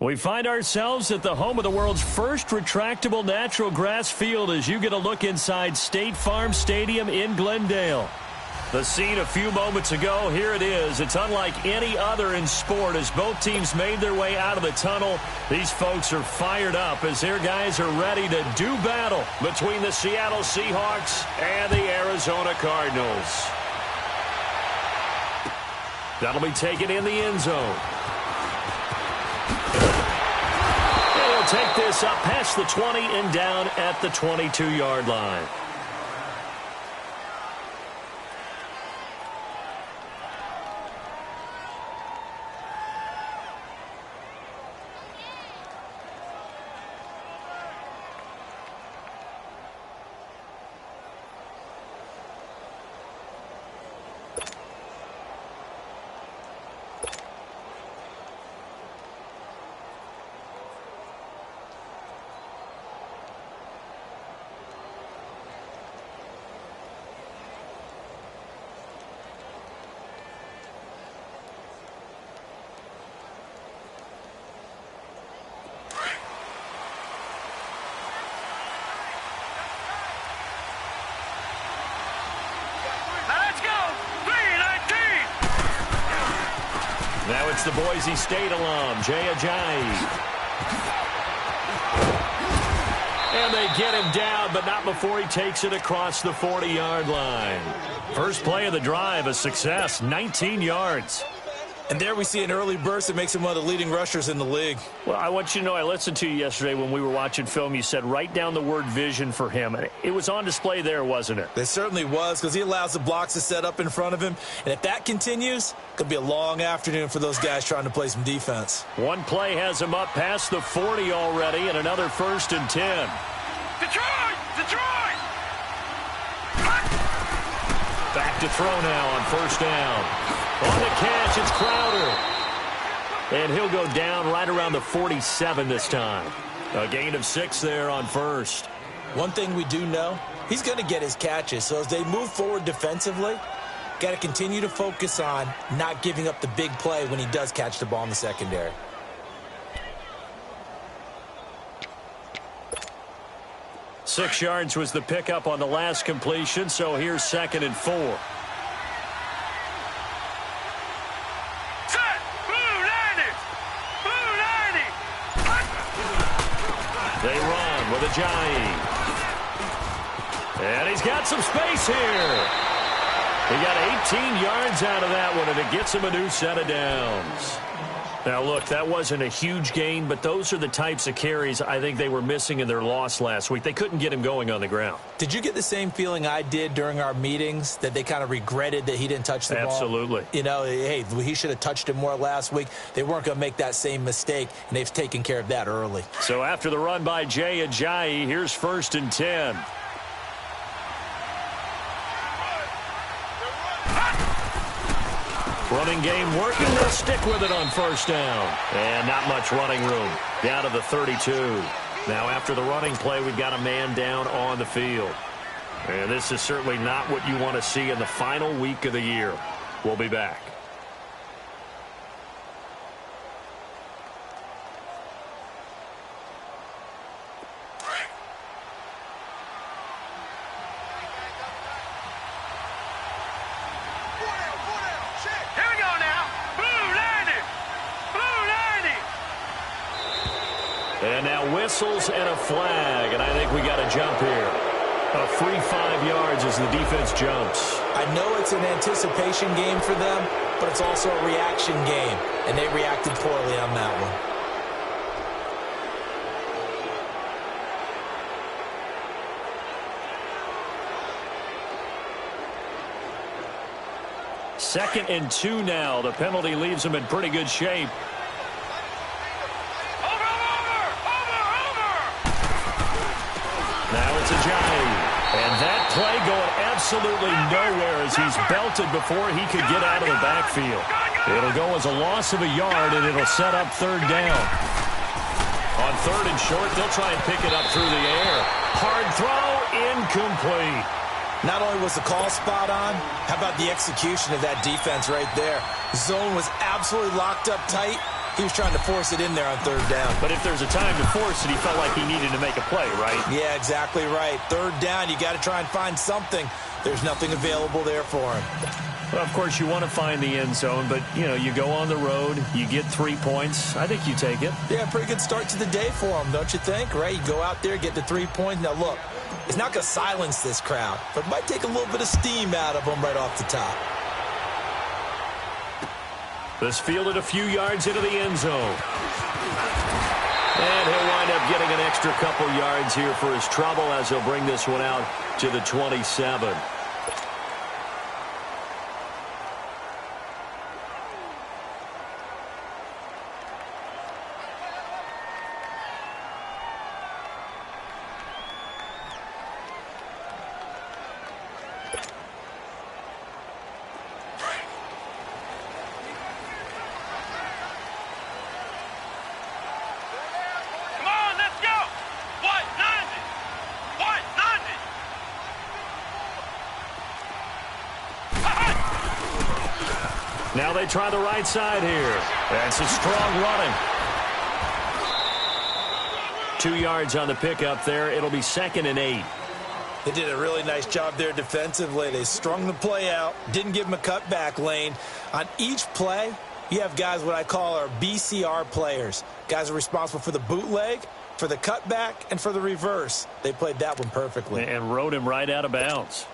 We find ourselves at the home of the world's first retractable natural grass field as you get a look inside State Farm Stadium in Glendale. The scene a few moments ago, here it is. It's unlike any other in sport as both teams made their way out of the tunnel. These folks are fired up as their guys are ready to do battle between the Seattle Seahawks and the Arizona Cardinals. That'll be taken in the end zone. And he'll take this up past the 20 and down at the 22-yard line. Now it's the Boise State alum, Jay Ajayi. And they get him down, but not before he takes it across the 40-yard line. First play of the drive, a success, 19 yards. And there we see an early burst that makes him one of the leading rushers in the league. Well, I want you to know, I listened to you yesterday when we were watching film. You said write down the word vision for him. It was on display there, wasn't it? It certainly was, because he allows the blocks to set up in front of him. And if that continues, it could be a long afternoon for those guys trying to play some defense. One play has him up past the 40 already, and another 1st and 10. Detroit! Detroit! Back to throw now on 1st down. On the catch, it's Crowder. And he'll go down right around the 47 this time. A gain of 6 there on 1st. One thing we do know, he's going to get his catches. So as they move forward defensively, got to continue to focus on not giving up the big play when he does catch the ball in the secondary. Six yards was the pickup on the last completion, so here's 2nd and 4. They run with Ajayi. And he's got some space here. He got 18 yards out of that one, and it gets him a new set of downs. Now, look, that wasn't a huge gain, but those are the types of carries I think they were missing in their loss last week. They couldn't get him going on the ground. Did you get the same feeling I did during our meetings, that they kind of regretted that he didn't touch the ball? Absolutely. You know, hey, he should have touched it more last week. They weren't going to make that same mistake, and they've taken care of that early. So after the run by Jay Ajayi, here's 1st and 10. Running game working. They'll stick with it on 1st down. And not much running room. Down to the 32. Now after the running play, we've got a man down on the field. And this is certainly not what you want to see in the final week of the year. We'll be back. And now whistles and a flag, and I think we got a jump here. A free 5 yards as the defense jumps. I know it's an anticipation game for them, but it's also a reaction game, and they reacted poorly on that one. 2nd and 2 now. The penalty leaves them in pretty good shape. Now it's Ajayi. And that play going absolutely nowhere as he's belted before he could get out of the backfield. It'll go as a loss of a yard, and it'll set up 3rd down. On 3rd and short, they'll try and pick it up through the air. Hard throw, incomplete. Not only was the call spot on, how about the execution of that defense right there? Zone was absolutely locked up tight, He was trying to force it in there on third down. But if there's a time to force it, he felt like he needed to make a play, right? Yeah, exactly right. Third down, you got to try and find something. There's nothing available there for him. Well, of course, you want to find the end zone, but, you know, you go on the road, you get 3 points. I think you take it. Yeah, pretty good start to the day for him, don't you think? Right? You go out there, get the 3 points. Now, look, it's not going to silence this crowd, but it might take a little bit of steam out of them right off the top. This fielded a few yards into the end zone. And he'll wind up getting an extra couple yards here for his trouble as he'll bring this one out to the 27. Now they try the right side here. That's a strong running. 2 yards on the pickup there. It'll be 2nd and 8. They did a really nice job there defensively. They strung the play out, didn't give him a cutback lane. On each play, you have guys what I call our BCR players. Guys are responsible for the bootleg, for the cutback, and for the reverse. They played that one perfectly. And rode him right out of bounds.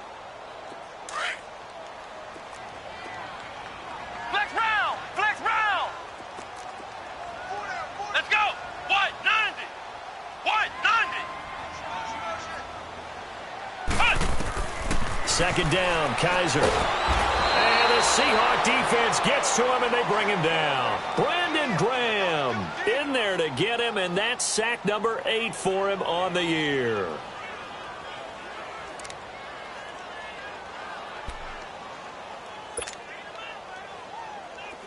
Second down, Kaiser. And the Seahawk defense gets to him, and they bring him down. Brandon Graham in there to get him, and that's sack number 8 for him on the year.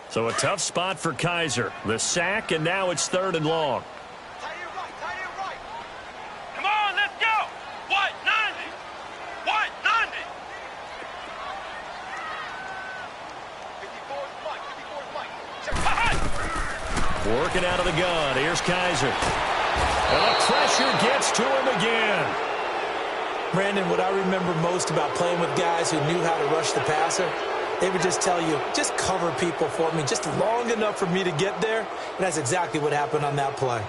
So a tough spot for Kaiser. The sack, and now it's 3rd and long. Working out of the gun. Here's Kaiser. And the pressure gets to him again. Brandon, what I remember most about playing with guys who knew how to rush the passer, they would just tell you, just cover people for me, just long enough for me to get there. And that's exactly what happened on that play.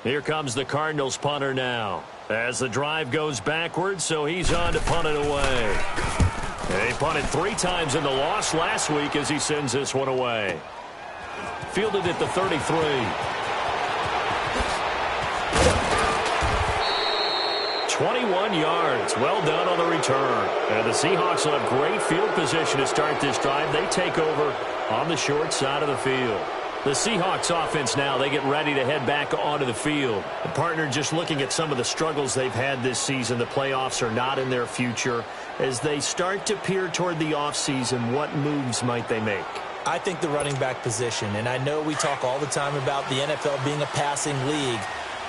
Here comes the Cardinals punter now. As the drive goes backwards, so he's on to punt it away. He punted 3 times in the loss last week as he sends this one away. Fielded at the 33. "21 yards. Well done on the return. And the Seahawks will have great field position to start this drive. They take over on the short side of the field. The Seahawks offense now, they get ready to head back onto the field. The partner, just looking at some of the struggles they've had this season, the playoffs are not in their future. As they start to peer toward the offseason, what moves might they make? I think the running back position, and I know we talk all the time about the NFL being a passing league,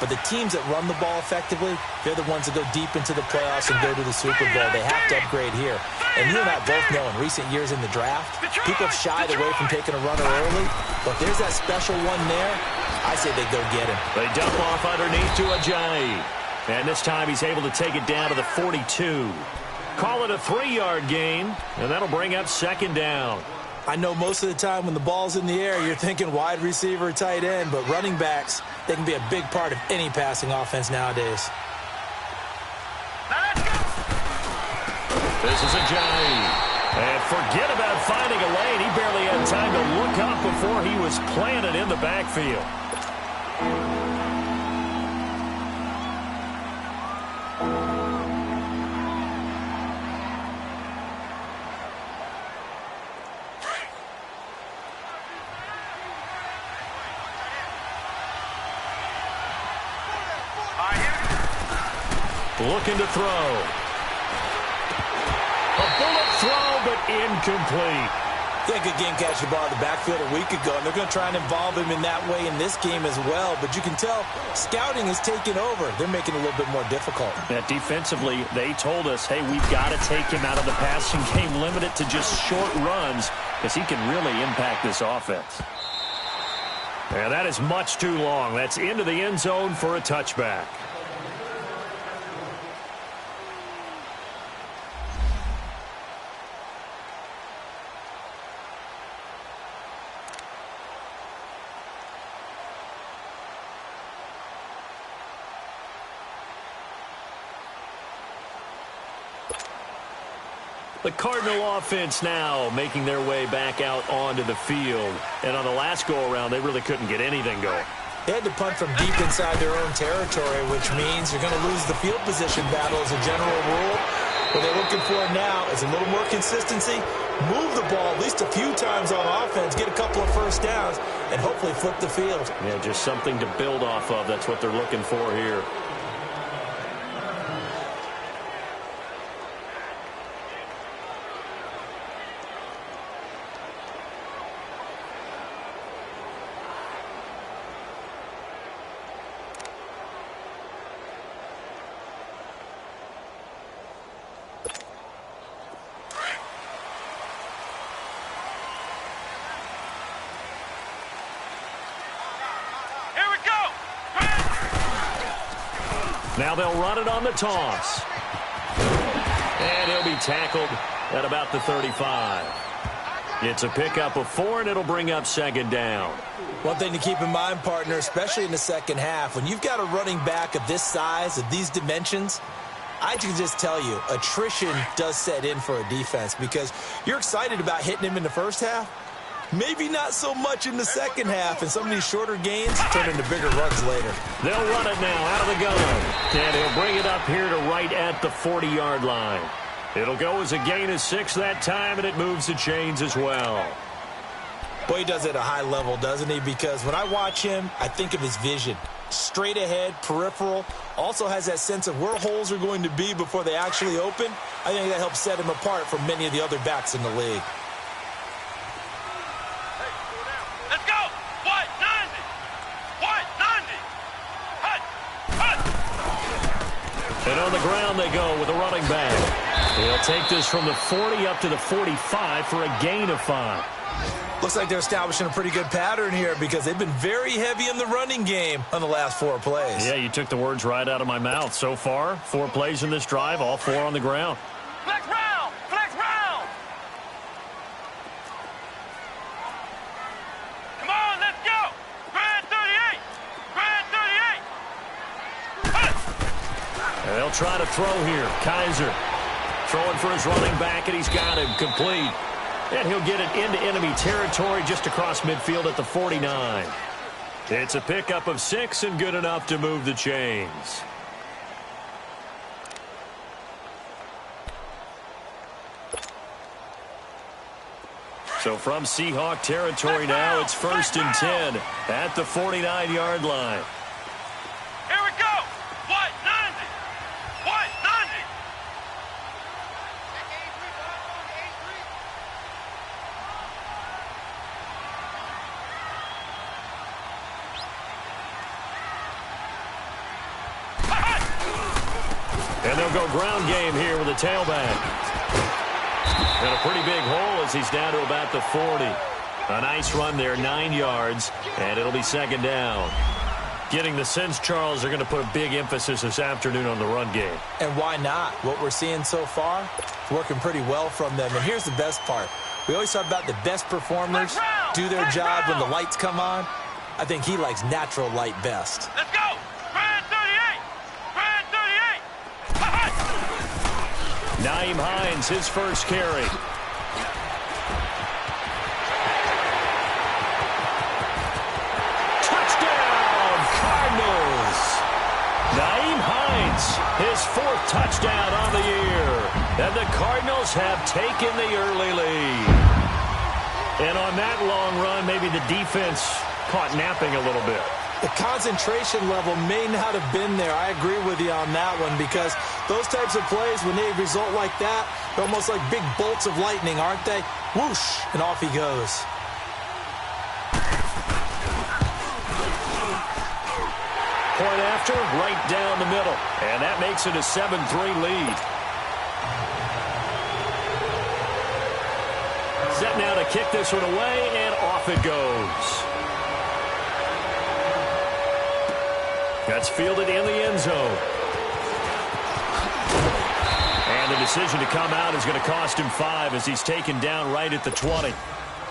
but the teams that run the ball effectively, they're the ones that go deep into the playoffs and go to the Super Bowl. They have to upgrade here. And you and I both know in recent years in the draft, people have shied away from taking a runner early, but there's that special one there. I say they go get him. They dump off underneath to Ajayi. And this time he's able to take it down to the 42. Call it a 3-yard gain, and that'll bring up 2nd down. I know most of the time when the ball's in the air, you're thinking wide receiver, tight end, but running backs, they can be a big part of any passing offense nowadays. This is Ajayi. And forget about finding a lane. He barely had time to look up before he was planted in the backfield. Looking to throw. A bullet throw, but incomplete. Yeah, good game catching the ball in the backfield a week ago, and they're going to try and involve him in that way in this game as well. But you can tell scouting is taking over. They're making it a little bit more difficult. Yeah, defensively, they told us, hey, we've got to take him out of the passing game, limit it to just short runs, because he can really impact this offense. Yeah, that is much too long. That's into the end zone for a touchback. The Cardinal offense now making their way back out onto the field. And on the last go-around, they really couldn't get anything going. They had to punt from deep inside their own territory, which means you're going to lose the field position battle as a general rule. What they're looking for now is a little more consistency, move the ball at least a few times on offense, get a couple of first downs, and hopefully flip the field. Yeah, just something to build off of. That's what they're looking for here. Now they'll run it on the toss. And he'll be tackled at about the 35. It's a pickup of 4, and it'll bring up second down. One thing to keep in mind, partner, especially in the second half, when you've got a running back of this size, of these dimensions, I can just tell you, attrition does set in for a defense because you're excited about hitting him in the first half. Maybe not so much in the second half, and some of these shorter gains turn into bigger runs later. They'll run it now out of the gun. And he'll bring it up here to right at the 40-yard line. It'll go as a gain of 6 that time, and it moves the chains as well. Boy, he does it at a high level, doesn't he? Because when I watch him, I think of his vision. Straight ahead, peripheral. Also has that sense of where holes are going to be before they actually open. I think that helps set him apart from many of the other backs in the league. And on the ground they go with a running back. He'll take this from the 40 up to the 45 for a gain of 5. Looks like they're establishing a pretty good pattern here because they've been very heavy in the running game on the last 4 plays. Yeah, you took the words right out of my mouth. So far, 4 plays in this drive, all 4 on the ground. Flex round! Flex round! Come on, let's go! Grand 38! Grand 38! And they'll try to throw here. Kaiser throwing for his running back, and he's got him complete. And he'll get it into enemy territory just across midfield at the 49. It's a pickup of 6 and good enough to move the chains. So from Seahawk territory now, it's 1st and 10 at the 49-yard line. Here we go! What? 90! What? 90! And they'll go ground game here with a tailback. And a pretty big hole as he's down to about the 40. A nice run there, 9 yards, and it'll be second down. Getting the sense, Charles, they're going to put a big emphasis this afternoon on the run game. And why not? What we're seeing so far, it's working pretty well from them. And here's the best part. We always talk about the best performers do their job when the lights come on. I think he likes natural light best. Let's go! Grand 38! Grand 38! Nyheim Hines, his first carry. Touchdown, Cardinals! Nyheim Hines, his 4th touchdown on the year. And the Cardinals have taken the early lead. And on that long run, maybe the defense caught napping a little bit. The concentration level may not have been there. I agree with you on that one, because those types of plays, when they result like that, they're almost like big bolts of lightning, aren't they? Whoosh, and off he goes. Point after, right down the middle. And that makes it a 7-3 lead. Set now to kick this one away, and off it goes. That's fielded in the end zone. And the decision to come out is going to cost him 5 as he's taken down right at the 20.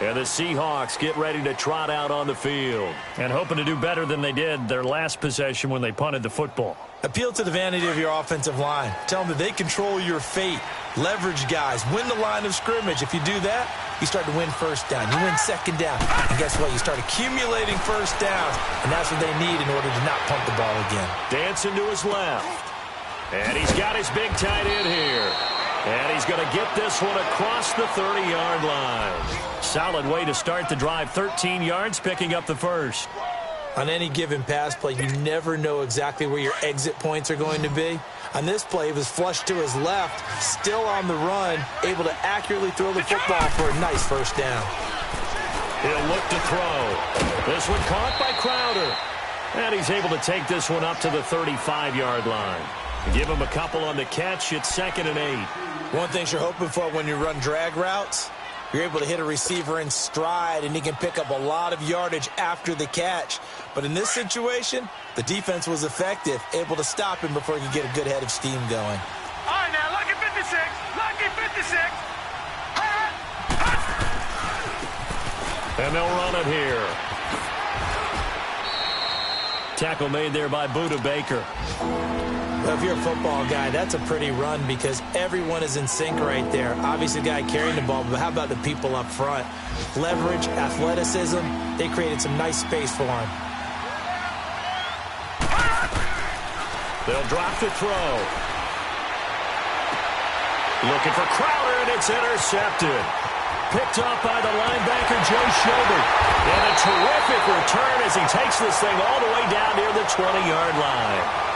And the Seahawks get ready to trot out on the field. And hoping to do better than they did their last possession when they punted the football. Appeal to the vanity of your offensive line. Tell them that they control your fate. Leverage guys. Win the line of scrimmage. If you do that, you start to win first down. You win second down. And guess what? You start accumulating first downs. And that's what they need in order to not punt the ball again. Dancing to his left. And he's got his big tight end here. And he's going to get this one across the 30-yard line. Solid way to start the drive. 13 yards, picking up the first. On any given pass play, you never know exactly where your exit points are going to be. On this play, he was flushed to his left, still on the run, able to accurately throw the football for a nice first down. He'll look to throw. This one caught by Crowder. And he's able to take this one up to the 35-yard line. Give him a couple on the catch. It's 2nd and 8. One thing you're hoping for when you run drag routes, you're able to hit a receiver in stride, and he can pick up a lot of yardage after the catch. But in this situation, the defense was effective, able to stop him before he could get a good head of steam going. All right, now, lucky 56. Lucky 56. And they'll run it here. Tackle made there by Buda Baker. Well, if you're a football guy, that's a pretty run because everyone is in sync right there. Obviously, the guy carrying the ball, but how about the people up front? Leverage, athleticism, they created some nice space for him. They'll drop to throw. Looking for Crowder, and it's intercepted. Picked up by the linebacker, Joe Schobert. And a terrific return as he takes this thing all the way down near the 20-yard line.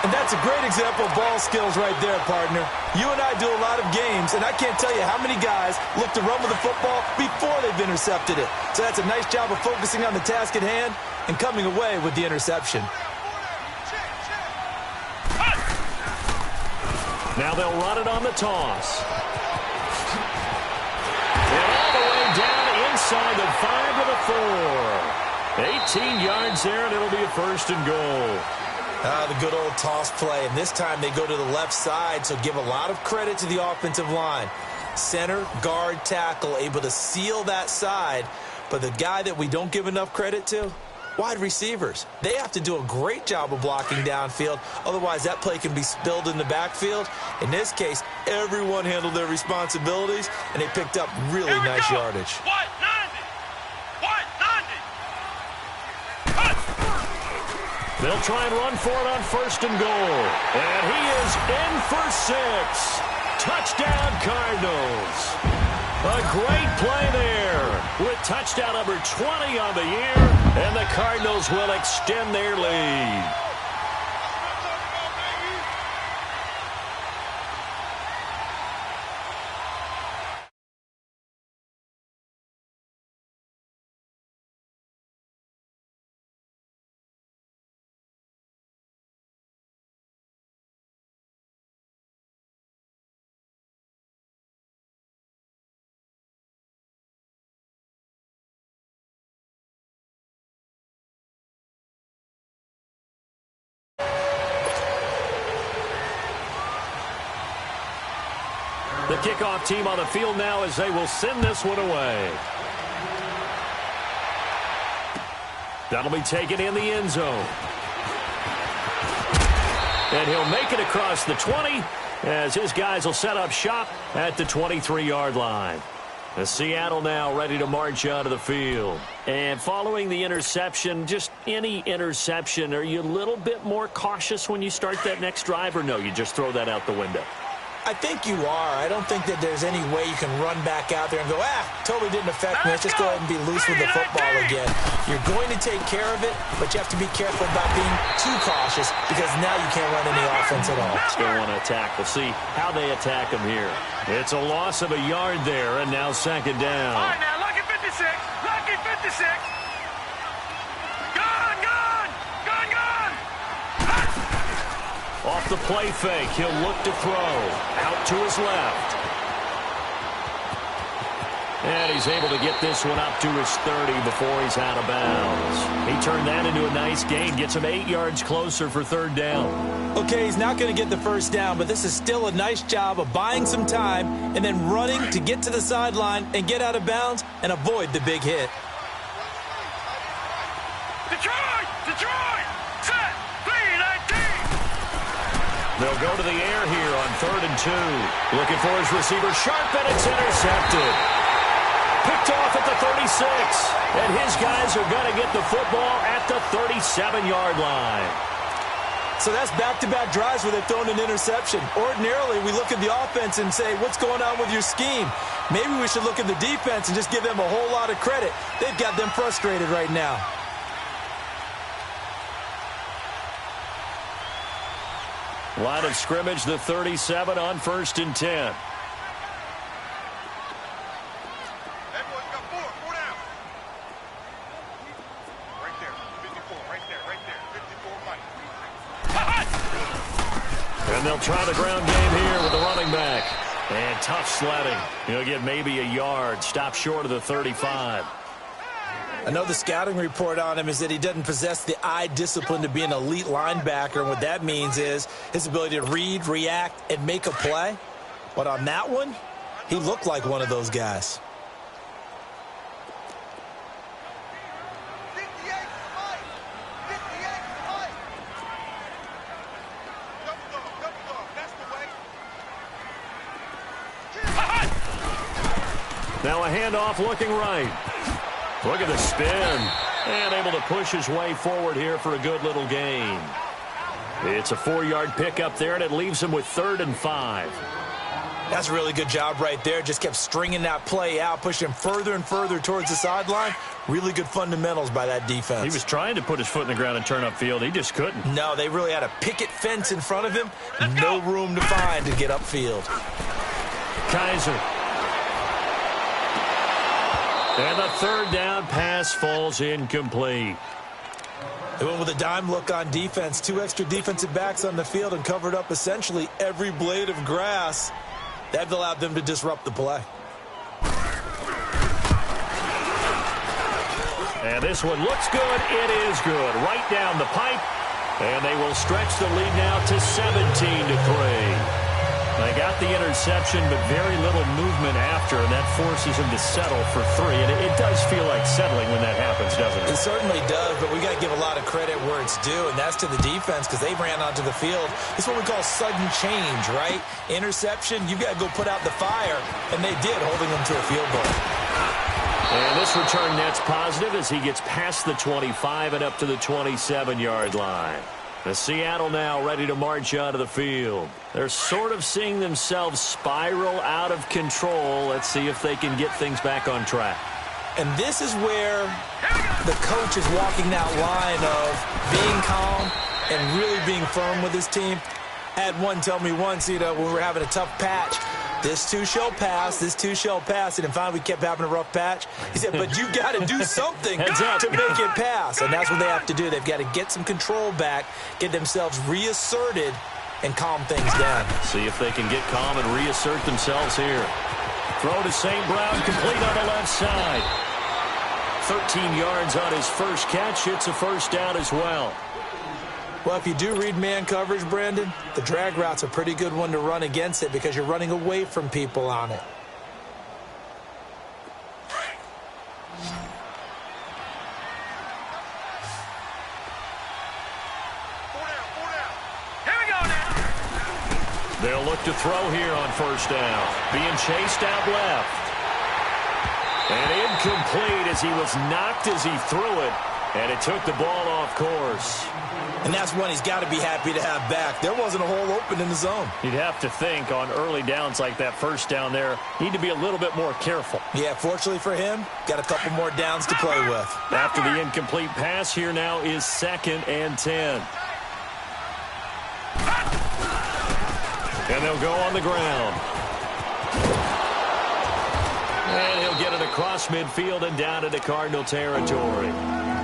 And that's a great example of ball skills right there, partner. You and I do a lot of games, and I can't tell you how many guys look to run with the football before they've intercepted it. So that's a nice job of focusing on the task at hand and coming away with the interception. Now they'll run it on the toss. And all the way down inside the 5 to the 4. 18 yards there, and it'll be a 1st and goal. The good old toss play, and this time they go to the left side, so give a lot of credit to the offensive line. Center, guard, tackle, able to seal that side, but the guy that we don't give enough credit to, wide receivers. They have to do a great job of blocking downfield, otherwise that play can be spilled in the backfield. In this case, everyone handled their responsibilities, and they picked up really nice yardage. What? 90. What? 90. They'll try and run for it on 1st and goal. And he is in for 6. Touchdown, Cardinals. A great play there with touchdown number 20 on the year. And the Cardinals will extend their lead. The kickoff team on the field now as they will send this one away. That'll be taken in the end zone. And he'll make it across the 20 as his guys will set up shop at the 23-yard line. The Seattle now ready to march out of the field. And following the interception, just any interception, are you a little bit more cautious when you start that next drive, or no, you just throw that out the window? I think you are. I don't think that there's any way you can run back out there and go, totally didn't affect me. Let's just go ahead and be loose with the football again. You're going to take care of it, but you have to be careful about being too cautious because now you can't run any offense at all. Still want to attack. We'll see how they attack him here. It's a loss of a yard there, and now second down. All right, now, lucky 56. Lucky 56. Gone, gone. Gone, gone. Off the play fake, he'll look to throw. Out to his left. And he's able to get this one up to his 30 before he's out of bounds. He turned that into a nice gain. Gets him 8 yards closer for third down. Okay, he's not going to get the first down, but this is still a nice job of buying some time and then running to get to the sideline and get out of bounds and avoid the big hit. Detroit! Detroit! Set! 3-19! They'll go to the air here on 3rd and 2. Looking for his receiver, sharp, and it's intercepted. Picked off at the 36. And his guys are going to get the football at the 37-yard line. So that's back-to-back drives where they've thrown an interception. Ordinarily, we look at the offense and say, what's going on with your scheme? Maybe we should look at the defense and just give them a whole lot of credit. They've got them frustrated right now. Line of scrimmage, the 37 on 1st and 10. Everyone's got four down. Right there, 54, right there, 54, Mike. And they'll try the ground game here with the running back. And tough sledding. He'll get maybe a yard. Stop short of the 35. I know the scouting report on him is that he doesn't possess the eye discipline to be an elite linebacker. And what that means is his ability to read, react, and make a play. But on that one, he looked like one of those guys. Now a handoff looking right. Look at the spin. And able to push his way forward here for a good little gain. It's a 4-yard pickup there, and it leaves him with 3rd and 5. That's a really good job right there. Just kept stringing that play out, pushing him further and further towards the sideline. Really good fundamentals by that defense. He was trying to put his foot in the ground and turn upfield. He just couldn't. No, they really had a picket fence in front of him. No room to find to get upfield. Kaiser. And the 3rd down pass falls incomplete. They went with a dime look on defense. 2 extra defensive backs on the field and covered up essentially every blade of grass. That allowed them to disrupt the play. And this one looks good. It is good. Right down the pipe. And they will stretch the lead now to 17-3. They got the interception, but very little movement after, and that forces him to settle for 3. And it does feel like settling when that happens, doesn't it? It certainly does, but we got to give a lot of credit where it's due, and that's to the defense because they ran onto the field. It's what we call sudden change, right? Interception, you've got to go put out the fire, and they did, holding them to a field goal. And this return net's positive as he gets past the 25 and up to the 27-yard line. The Seattle now ready to march onto the field. They're sort of seeing themselves spiral out of control. Let's see if they can get things back on track. And this is where the coach is walking that line of being calm and really being firm with his team. I had one tell me once, when we were having a tough patch, this too shall pass, this too shall pass. And finally we kept having a rough patch. He said, but you got to do something to make it pass. And that's what they have to do. They've got to get some control back, get themselves reasserted, and calm things down. See if they can get calm and reassert themselves here. Throw to St. Brown, complete on the left side. 13 yards on his first catch. It's a first down as well. Well, if you do read man coverage, Brandon, the drag route's a pretty good one to run against it because you're running away from people on it. Here we go now. They'll look to throw here on first down. Being chased out left. And incomplete as he was knocked as he threw it. And it took the ball off course. And that's one he's got to be happy to have back. There wasn't a hole open in the zone. You'd have to think on early downs like that first down there, need to be a little bit more careful. Yeah, fortunately for him, got a couple more downs to play with. After the incomplete pass, here now is 2nd and 10. And they'll go on the ground. And he'll get it across midfield and down into Cardinal territory.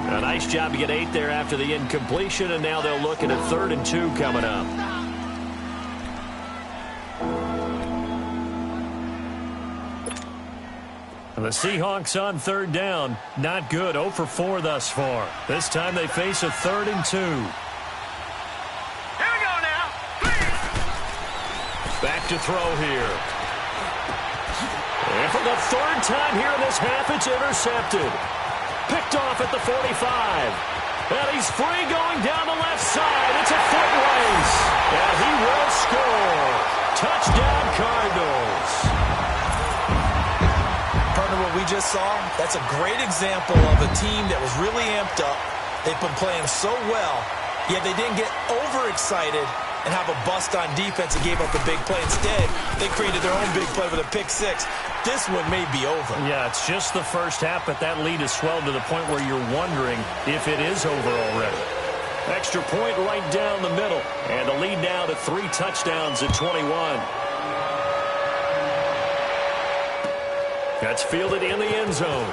A nice job to get 8 there after the incompletion, and now they'll look at a 3rd and 2 coming up. And the Seahawks on 3rd down. Not good. 0 for 4 thus far. This time they face a 3rd and 2. Here we go now. Back to throw here. And for the 3rd time here in this half, it's intercepted. Picked off at the 45. And he's free going down the left side. It's a foot race. And he will score. Touchdown, Cardinals. Partner, what we just saw, that's a great example of a team that was really amped up. They've been playing so well, yet they didn't get overexcited and have a bust on defense and gave up a big play. Instead, they created their own big play with a pick 6. This one may be over. Yeah, it's just the first half, but that lead has swelled to the point where you're wondering if it is over already. Extra point right down the middle. And the lead now to 3 touchdowns at 21. That's fielded in the end zone.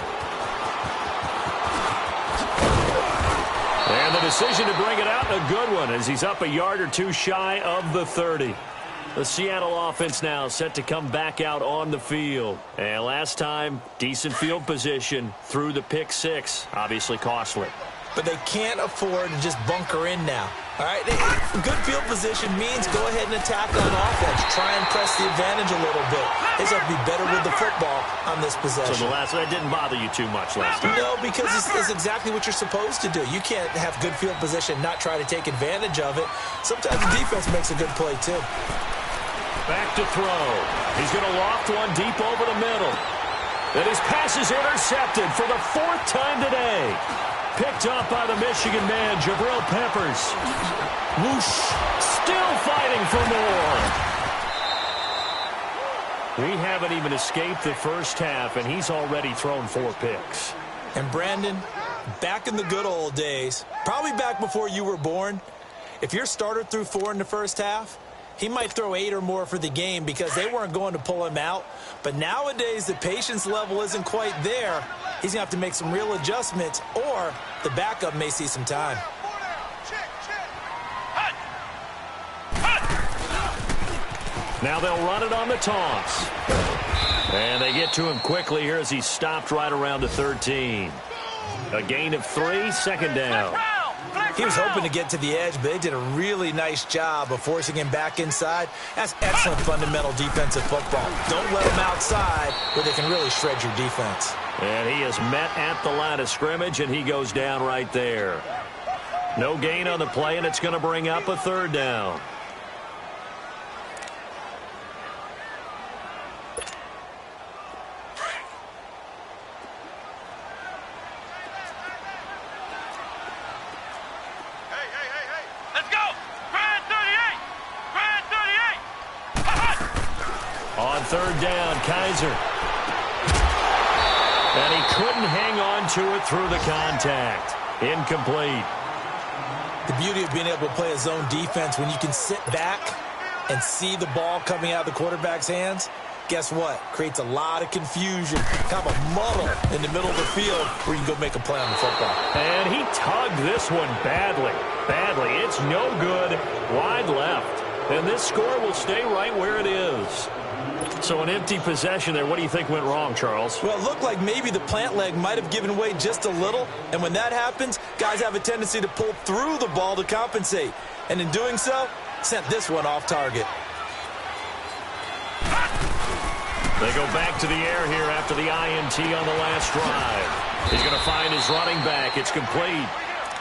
And the decision to bring it out, a good one, as he's up a yard or 2 shy of the 30. The Seattle offense now set to come back out on the field. And last time, decent field position through the pick 6. Obviously costly. But they can't afford to just bunker in now. All right, good field position means go ahead and attack on offense. Try and press the advantage a little bit. They just have to be better with the football on this possession. So that didn't bother you too much last time? No, because it's exactly what you're supposed to do. You can't have good field position and not try to take advantage of it. Sometimes the defense makes a good play, too. Back to throw. He's going to loft one deep over the middle. And his pass is intercepted for the 4th time today. Picked up by the Michigan man, Jabril Peppers. Whoosh. Still fighting for more. We haven't even escaped the first half, and he's already thrown 4 picks. And Brandon, back in the good old days, probably back before you were born, if your starter threw 4 in the first half, he might throw 8 or more for the game because they weren't going to pull him out. But nowadays, the patience level isn't quite there. He's going to have to make some real adjustments, or the backup may see some time. Now they'll run it on the toss. And they get to him quickly here as he's stopped right around the 13. A gain of 3, 2nd down. He was hoping to get to the edge, but they did a really nice job of forcing him back inside. That's excellent fundamental defensive football. Don't let him outside where they can really shred your defense. And he is met at the line of scrimmage, and he goes down right there. No gain on the play, and it's going to bring up a 3rd down. On 3rd down, Kaiser. And he couldn't hang on to it through the contact. Incomplete. The beauty of being able to play a zone defense when you can sit back and see the ball coming out of the quarterback's hands, guess what? Creates a lot of confusion, kind of a muddle in the middle of the field where you can go make a play on the football. And he tugged this one badly. Badly. It's no good. Wide left. And this score will stay right where it is. So an empty possession there. What do you think went wrong, Charles? Well, it looked like maybe the plant leg might have given way just a little. And when that happens, guys have a tendency to pull through the ball to compensate. And in doing so, sent this one off target. They go back to the air here after the INT on the last drive. He's going to find his running back. It's complete.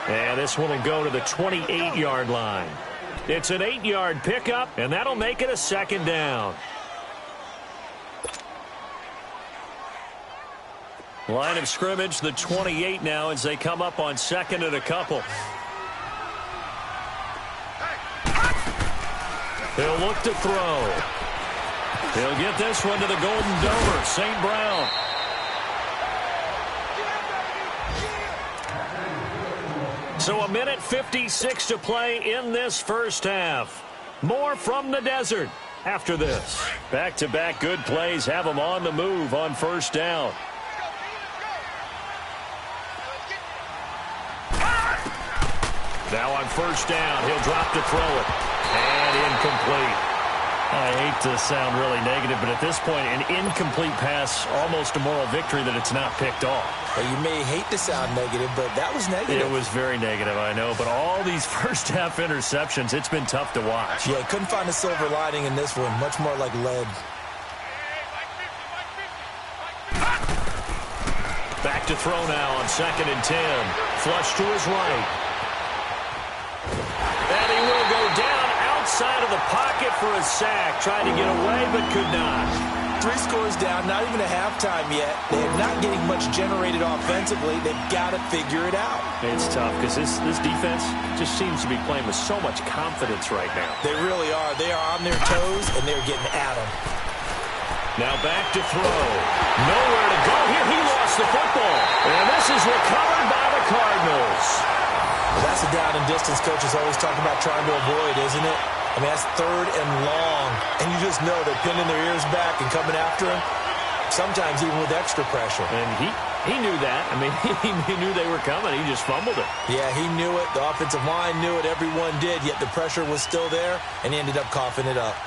And this one will go to the 28-yard line. It's an 8-yard pickup, and that'll make it a 2nd down. Line of scrimmage, the 28 now as they come up on second and a couple. He'll look to throw. He'll get this one to the Golden Domer, St. Brown. So 1:56 to play in this first half. More from the desert after this. Back-to-back good plays have them on the move on first down. Now on first down, he'll drop to throw it. And incomplete. I hate to sound really negative, but at this point, an incomplete pass, almost a moral victory that it's not picked off. Well, you may hate to sound negative, but that was negative. It was very negative, I know. But all these first-half interceptions, it's been tough to watch. Yeah, couldn't find a silver lining in this one. Much more like lead. Back to throw now on 2nd and 10. Flush to his right. And he will go down outside of the pocket for a sack. Tried to get away, but could not. 3 scores down, not even a halftime yet. They're not getting much generated offensively. They've got to figure it out. It's tough because this defense just seems to be playing with so much confidence right now. They really are. They are on their toes, and they're getting at them. Now back to throw. Nowhere to go here. He lost the football. And this is recovered by the Cardinals. Well, that's a down and distance coach is always talking about trying to avoid, isn't it? I mean, that's 3rd and long. And you just know they're pinning their ears back and coming after him, sometimes even with extra pressure. And he knew that. I mean, he knew they were coming. He just fumbled it. Yeah, he knew it. The offensive line knew it. Everyone did, yet the pressure was still there, and he ended up coughing it up.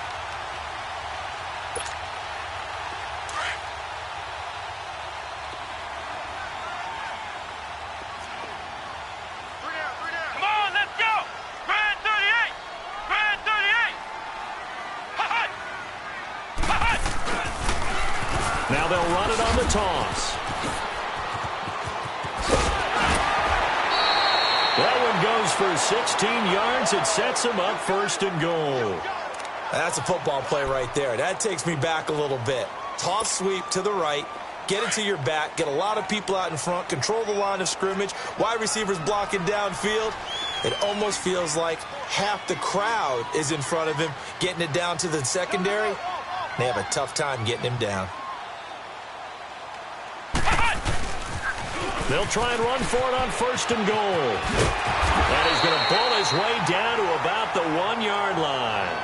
Now they'll run it on the toss. That one goes for 16 yards. It sets him up 1st and goal. That's a football play right there. That takes me back a little bit. Toss sweep to the right. Get it to your back. Get a lot of people out in front. Control the line of scrimmage. Wide receivers blocking downfield. It almost feels like half the crowd is in front of him, getting it down to the secondary. They have a tough time getting him down. They'll try and run for it on 1st and goal. And he's going to pull his way down to about the 1-yard line.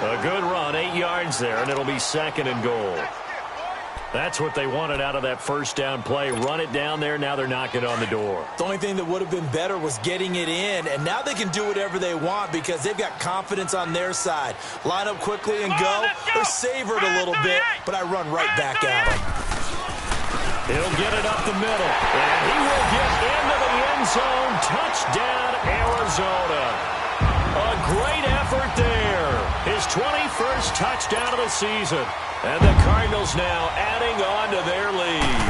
A good run, 8 yards there, and it'll be 2nd and goal. That's what they wanted out of that first down play. Run it down there. Now they're knocking on the door. The only thing that would have been better was getting it in, and now they can do whatever they want because they've got confidence on their side. Line up quickly and go. They're savored a little bit, but I run right back at them. He'll get it up the middle, and he will get into the end zone. Touchdown, Arizona. A great effort there. His 21st touchdown of the season. And the Cardinals now adding on to their lead.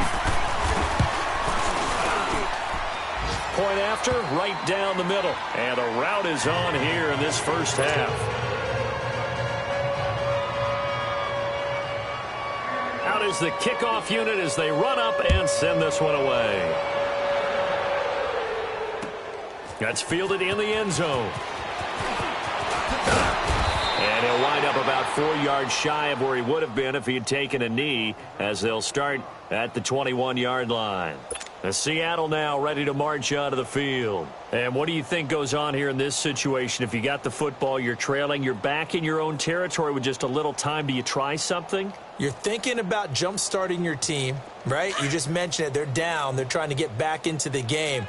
Point after, right down the middle. And a route is on here in this first half. Out is the kickoff unit as they run up and send this one away. That's fielded in the end zone. And he'll wind up about 4 yards shy of where he would have been if he had taken a knee, as they'll start at the 21-yard line. Seattle now ready to march onto the field. And what do you think goes on here in this situation? If you got the football, you're trailing, you're back in your own territory with just a little time. Do you try something? You're thinking about jump-starting your team, right? You just mentioned it. They're down. They're trying to get back into the game.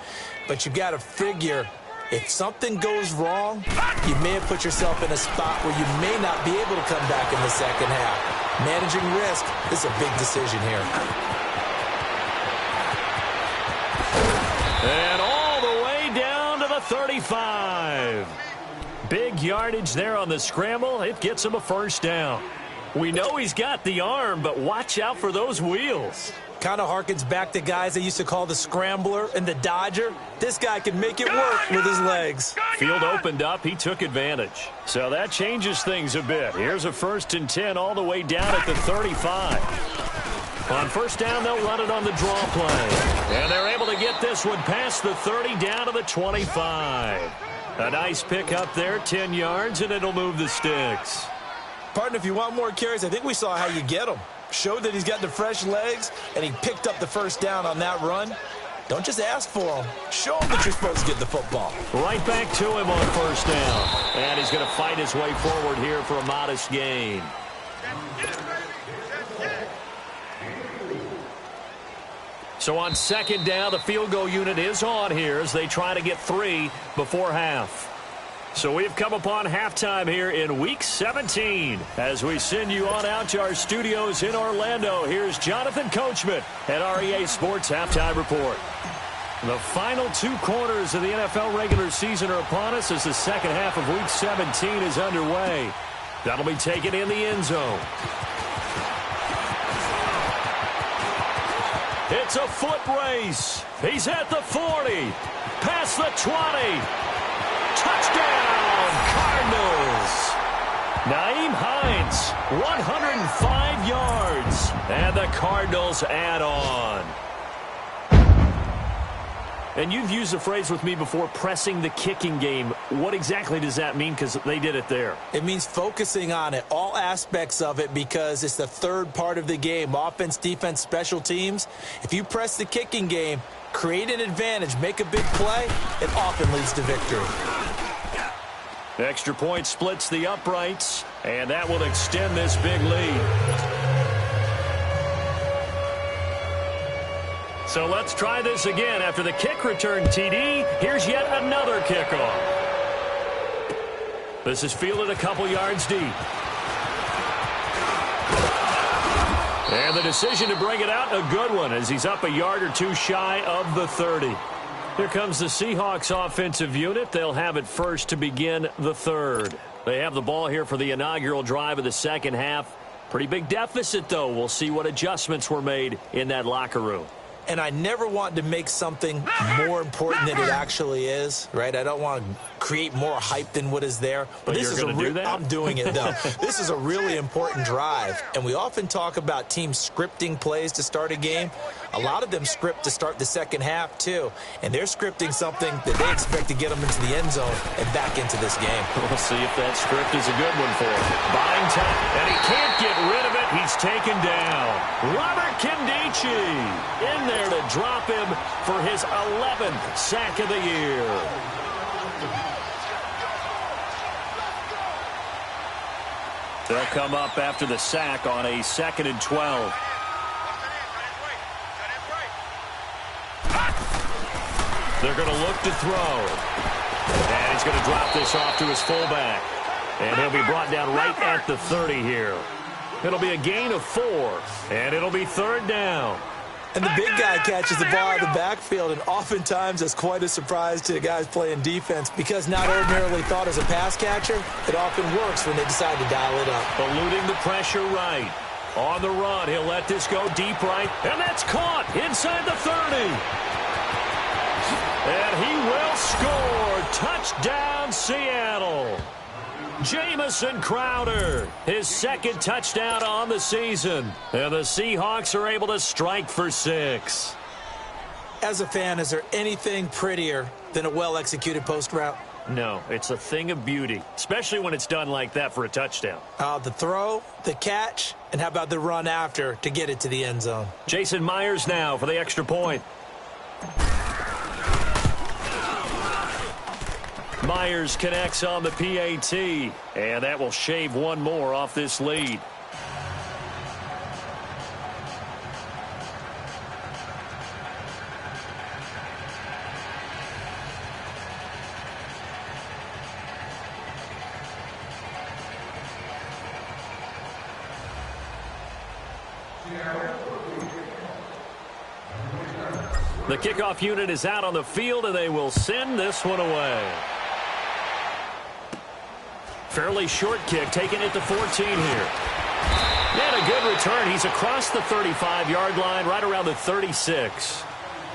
But you've got to figure, if something goes wrong, you may have put yourself in a spot where you may not be able to come back in the second half. Managing risk is a big decision here. And all the way down to the 35. Big yardage there on the scramble. It gets him a first down. We know he's got the arm, but watch out for those wheels. Kind of harkens back to guys they used to call the scrambler and the dodger. This guy can make it work with his legs. Field opened up. He took advantage. So that changes things a bit. Here's a 1st and 10 all the way down at the 35. On first down, they'll run it on the draw play. And they're able to get this one past the 30 down to the 25. A nice pick up there, 10 yards, and it'll move the sticks. Partner, if you want more carries, I think we saw how you get them. Showed that he's got the fresh legs, and he picked up the first down on that run. Don't just ask for them. Show him that you're supposed to get the football. Right back to him on first down. And he's going to fight his way forward here for a modest gain. So on second down, the field goal unit is on here as they try to get 3 before half. So we've come upon halftime here in Week 17. As we send you on out to our studios in Orlando, here's Jonathan Coachman at REA Sports Halftime Report. The final 2 quarters of the NFL regular season are upon us as the second half of Week 17 is underway. That'll be taken in the end zone. It's a foot race. He's at the 40. Past the 20. Touchdown, Cardinals. Naeem Hines, 105 yards. And the Cardinals add on. And you've used the phrase with me before, pressing the kicking game. What exactly does that mean? Because they did it there. It means focusing on it, all aspects of it, because it's the third part of the game. Offense, defense, special teams. If you press the kicking game, create an advantage, make a big play, it often leads to victory. Extra point splits the uprights, and that will extend this big lead. So let's try this again. After the kick return TD, here's yet another kickoff. This is fielded a couple yards deep. And the decision to bring it out, a good one, as he's up a yard or 2 shy of the 30. Here comes the Seahawks offensive unit. They'll have it first to begin the third. They have the ball here for the inaugural drive of the second half. Pretty big deficit, though. We'll see what adjustments were made in that locker room. And I never want to make something more important than it actually is, right? I don't want to create more hype than what is there. But this is going to do that? I'm doing it, though. This is a really important drive. And we often talk about teams scripting plays to start a game. A lot of them script to start the second half, too. And they're scripting something that they expect to get them into the end zone and back into this game. We'll see if that script is a good one for him. Buying time, and he can't get rid of it. He's taken down. Robert Kindici in there to drop him for his 11th sack of the year. They'll come up after the sack on a 2nd and 12. They're going to look to throw. And he's going to drop this off to his fullback. And he'll be brought down right at the 30 here. It'll be a gain of 4. And it'll be 3rd down. And the big guy catches the ball out of the backfield, and oftentimes that's quite a surprise to the guys playing defense because not ordinarily thought as a pass catcher, it often works when they decide to dial it up. Eluding the pressure right. On the run, he'll let this go deep right, and that's caught inside the 30. And he will score. Touchdown, Seattle. Jamison Crowder, his 2nd touchdown on the season. And the Seahawks are able to strike for 6. As a fan, is there anything prettier than a well-executed post route? No, it's a thing of beauty, especially when it's done like that for a touchdown. The throw, the catch, and how about the run after to get it to the end zone? Jason Myers now for the extra point. Myers connects on the PAT, and that will shave one more off this lead. The kickoff unit is out on the field, and they will send this one away. Fairly short kick, taking it to 14 here. And a good return. He's across the 35-yard line, right around the 36.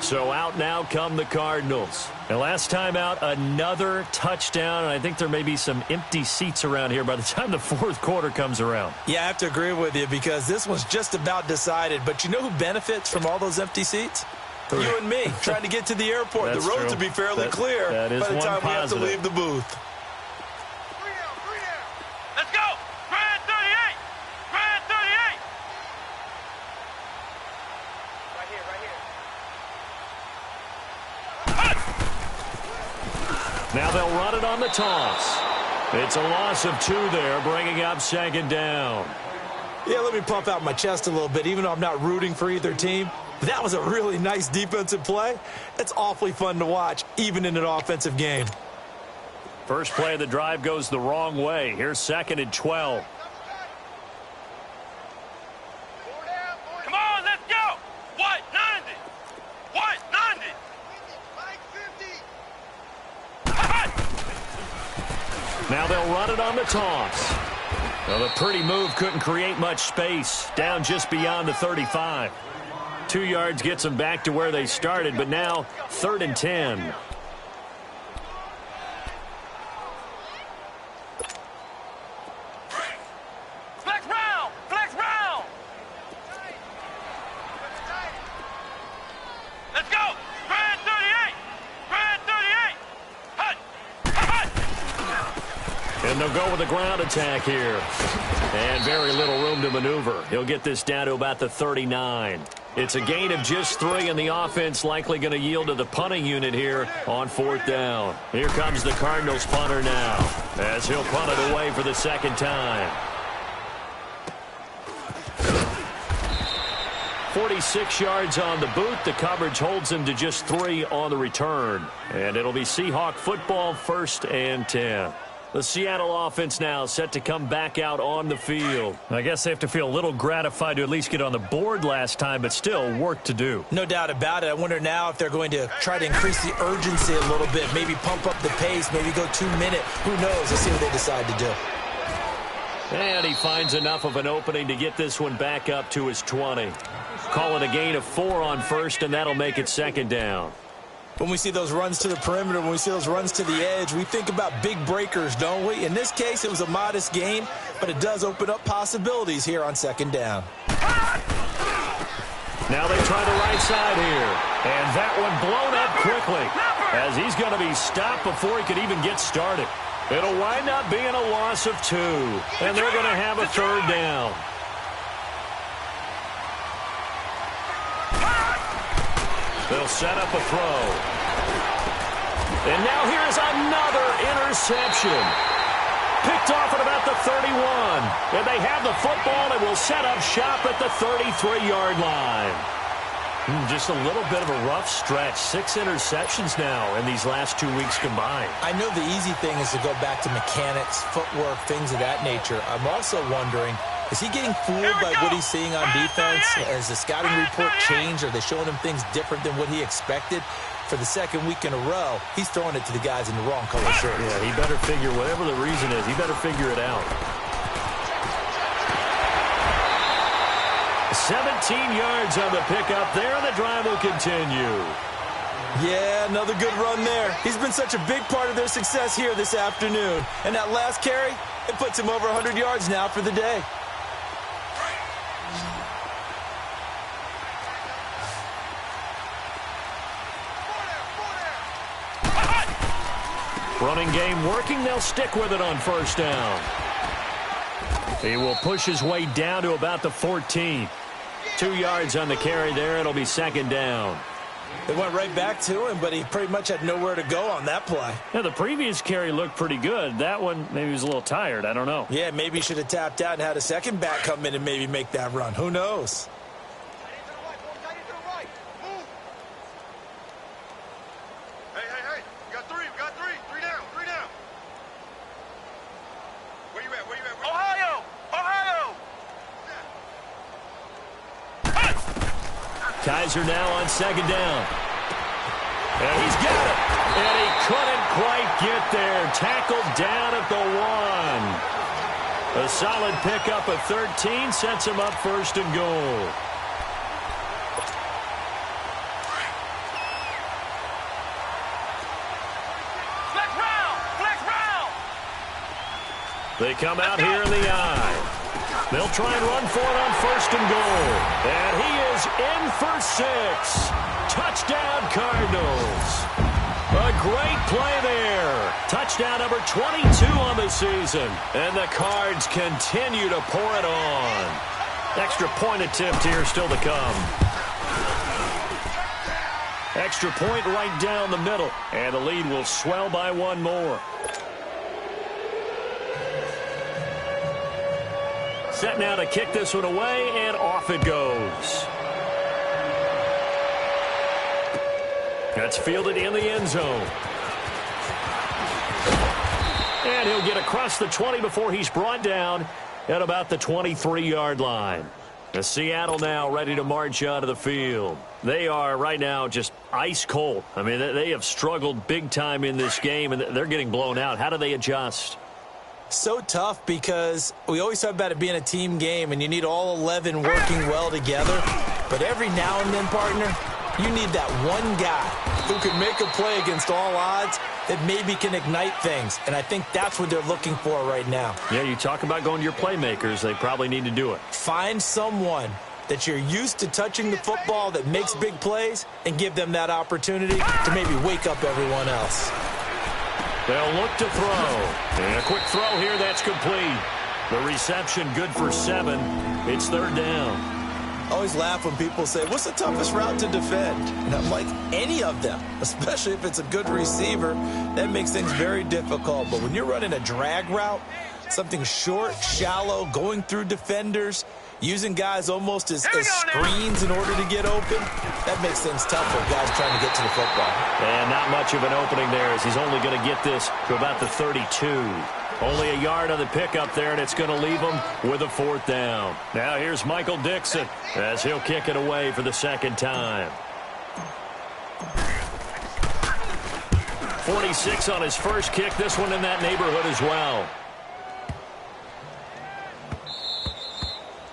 So out now come the Cardinals. And last time out, another touchdown. And I think there may be some empty seats around here by the time the fourth quarter comes around. Yeah, I have to agree with you because this one's just about decided. But you know who benefits from all those empty seats? You and me, trying to get to the airport. The roads will be fairly clear by the time we have to leave the booth. Let's go! Grand 38! Grand 38! Right here, right here. Now they'll run it on the toss. It's a loss of 2 there, bringing up second down. Yeah, let me pump out my chest a little bit, even though I'm not rooting for either team. That was a really nice defensive play. It's awfully fun to watch, even in an offensive game. First play of the drive goes the wrong way. Here's 2nd and 12. Come on, let's go! What? 90! What? 90! Now they'll run it on the toss. Well, the pretty move couldn't create much space. Down just beyond the 35. 2 yards gets them back to where they started, but now 3rd and 10. Flex round! Flex round! Let's go! Grand 38! Grand 38! Hut! Hut! And they'll go with a ground attack here. And very little room to maneuver. He'll get this down to about the 39. It's a gain of just 3, and the offense likely going to yield to the punting unit here on 4th down. Here comes the Cardinals punter now, as he'll punt it away for the second time. 46 yards on the boot. The coverage holds him to just 3 on the return. And it'll be Seahawk football, 1st and 10. The Seattle offense now set to come back out on the field. I guess they have to feel a little gratified to at least get on the board last time, but still work to do. No doubt about it. I wonder now if they're going to try to increase the urgency a little bit, maybe pump up the pace, maybe go 2-minute. Who knows? Let's see what they decide to do. And he finds enough of an opening to get this one back up to his 20. Call it a gain of 4 on 1st, and that'll make it 2nd down. When we see those runs to the perimeter, when we see those runs to the edge, we think about big breakers, don't we? In this case, it was a modest gain, but it does open up possibilities here on 2nd down. Now they try the right side here. And that one blown up quickly as he's going to be stopped before he could even get started. It'll wind up being a loss of 2. And they're going to have a 3rd down. They'll set up a throw. And now here's another interception. Picked off at about the 31. And they have the football and will set up shop at the 33-yard line. Just a little bit of a rough stretch. 6 interceptions now in these last 2 weeks combined. I know the easy thing is to go back to mechanics, footwork, things of that nature. I'm also wondering, is he getting fooled by what he's seeing on defense? Has the scouting report changed? Are they showing him things different than what he expected? For the 2nd week in a row, he's throwing it to the guys in the wrong color shirts. Yeah, he better figure, whatever the reason is, he better figure it out. 17 yards on the pickup there, and the drive will continue. Yeah, another good run there. He's been such a big part of their success here this afternoon. And that last carry, it puts him over 100 yards now for the day. Running game working. They'll stick with it on 1st down. He will push his way down to about the 14. 2 yards on the carry there. It'll be 2nd down. They went right back to him, but he pretty much had nowhere to go on that play. Yeah, the previous carry looked pretty good. That one, maybe he was a little tired. I don't know. Yeah, maybe he should have tapped out and had a second back come in and maybe make that run. Who knows? Kaiser now on 2nd down. And he's got it. And he couldn't quite get there. Tackled down at the 1. A solid pickup of 13 sets him up 1st and goal. They come out here in the I. They'll try and run for it on 1st and goal. And he is in for 6. Touchdown, Cardinals. A great play there. Touchdown number 22 on the season. And the Cards continue to pour it on. Extra point attempt here still to come. Extra point right down the middle. And the lead will swell by 1 more. Set now to kick this one away, and off it goes. That's fielded in the end zone. And he'll get across the 20 before he's brought down at about the 23-yard line. The Seattle now ready to march out of the field. They are right now just ice cold. I mean, they have struggled big time in this game, and they're getting blown out. How do they adjust? So tough because we always talk about it being a team game, and you need all 11 working well together. But every now and then, partner, you need that one guy who can make a play against all odds that maybe can ignite things. And I think that's what they're looking for right now. Yeah, you talk about going to your playmakers. They probably need to do it. Find someone that you're used to touching the football that makes big plays and give them that opportunity to maybe wake up everyone else. They'll look to throw. And a quick throw here, that's complete. The reception good for 7. It's 3rd down. I always laugh when people say, what's the toughest route to defend? And I'm like, any of them, especially if it's a good receiver. That makes things very difficult. But when you're running a drag route, something short, shallow, going through defenders, using guys almost as screens in order to get open, that makes things tough for guys trying to get to the football. And not much of an opening there as he's only going to get this to about the 32. Only a yard on the pickup there, and it's going to leave him with a 4th down. Now here's Michael Dixon as he'll kick it away for the 2nd time. 46 on his first kick. This one in that neighborhood as well.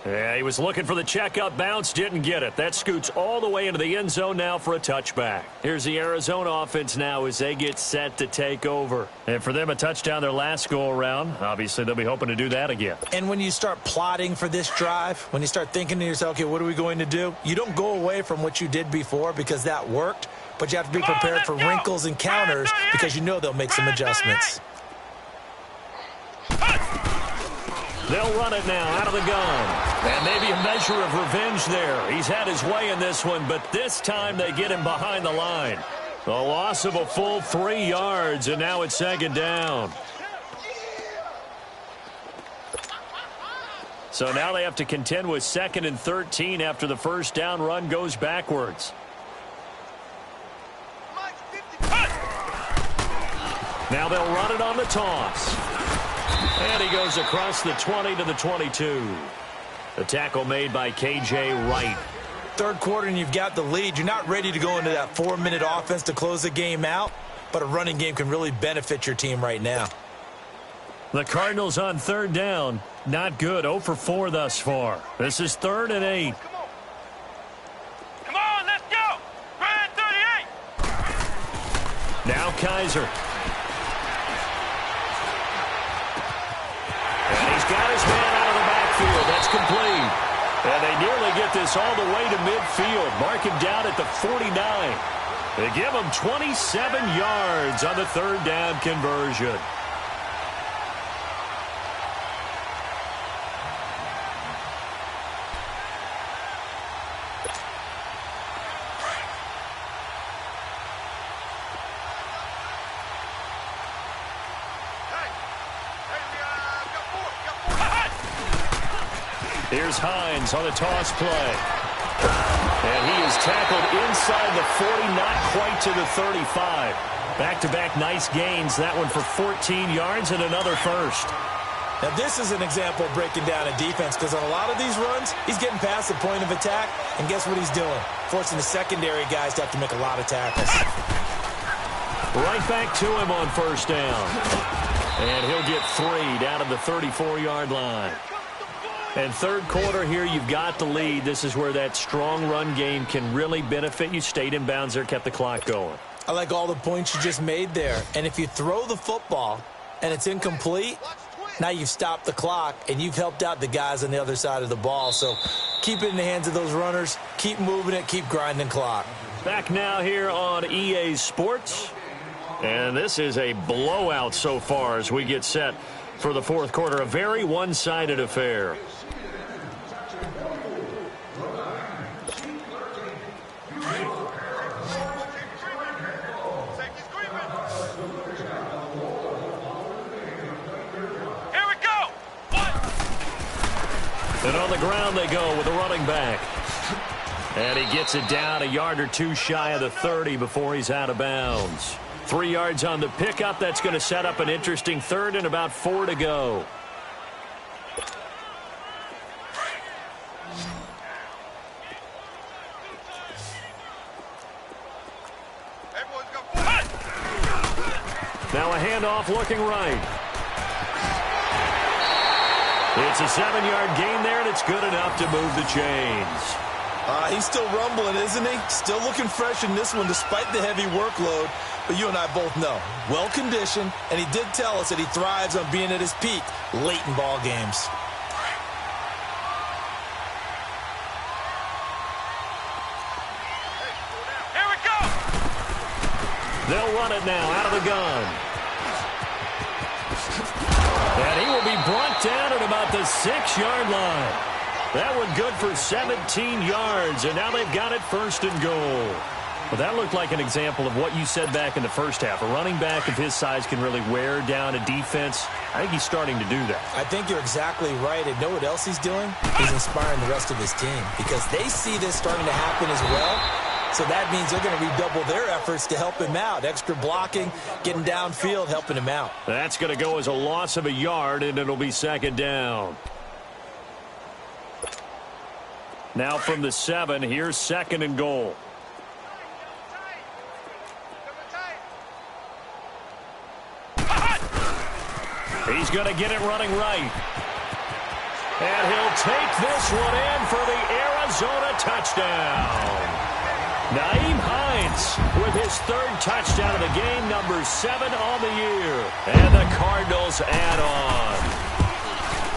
Yeah, he was looking for the checkup bounce, didn't get it. That scoots all the way into the end zone now for a touchback. Here's the Arizona offense now as they get set to take over. And for them, a touchdown their last go-around. Obviously, they'll be hoping to do that again. And when you start plotting for this drive, when you start thinking to yourself, okay, what are we going to do? You don't go away from what you did before because that worked, but you have to be prepared for wrinkles and counters because you know they'll make some adjustments. They'll run it now out of the gun. And maybe a measure of revenge there. He's had his way in this one, but this time they get him behind the line. A loss of a full 3 yards, and now it's 2nd down. So now they have to contend with 2nd and 13 after the first down run goes backwards. Now they'll run it on the toss. And he goes across the 20 to the 22. The tackle made by K.J. Wright. 3rd quarter and you've got the lead. You're not ready to go into that 4-minute offense to close the game out, but a running game can really benefit your team right now. The Cardinals on 3rd down. Not good. 0 for 4 thus far. This is 3rd and 8. Come on, let's go. 38. Now Kaiser. Got his man out of the backfield. That's complete. And they nearly get this all the way to midfield. Mark him down at the 49. They give him 27 yards on the 3rd down conversion. Here's Hines on the toss play. And he is tackled inside the 40, not quite to the 35. Back-to-back nice gains. That one for 14 yards and another first. Now, this is an example of breaking down a defense because on a lot of these runs, he's getting past the point of attack, and guess what he's doing? Forcing the secondary guys to have to make a lot of tackles. Right back to him on 1st down. And he'll get 3 down at the 34-yard line. And 3rd quarter here, you've got the lead. This is where that strong run game can really benefit you. Stayed in bounds there, kept the clock going. I like all the points you just made there. And if you throw the football and it's incomplete, Now you've stopped the clock, and you've helped out the guys on the other side of the ball. So keep it in the hands of those runners. Keep moving it. Keep grinding clock. Back now here on EA Sports. And this is a blowout so far as we get set for the fourth quarter. A very one-sided affair. And on the ground they go with a running back. And he gets it down a yard or two shy of the 30 before he's out of bounds. 3 yards on the pickup. That's going to set up an interesting third and about 4 to go. Now a handoff looking right. It's a 7-yard gain there, and it's good enough to move the chains. He's still rumbling, isn't he? Still looking fresh in this one despite the heavy workload. But you and I both know, well-conditioned, and he did tell us that he thrives on being at his peak late in ball games. Here we go! They'll run it now out of the gun. And he will be brought down at about the 6-yard line. That one good for 17 yards, and now they've got it first and goal. Well, that looked like an example of what you said back in the first half. A running back of his size can really wear down a defense. I think he's starting to do that. I think you're exactly right. And know what else he's doing? He's inspiring the rest of his team because they see this starting to happen as well. So that means they're going to redouble their efforts to help him out. Extra blocking, getting downfield, helping him out. That's going to go as a loss of a yard, and it'll be second down. Now from the 7, here's second and goal. He's going to get it running right. And he'll take this one in for the Arizona touchdown. Naeem Hines with his third touchdown of the game, number 7 on the year. And the Cardinals add on.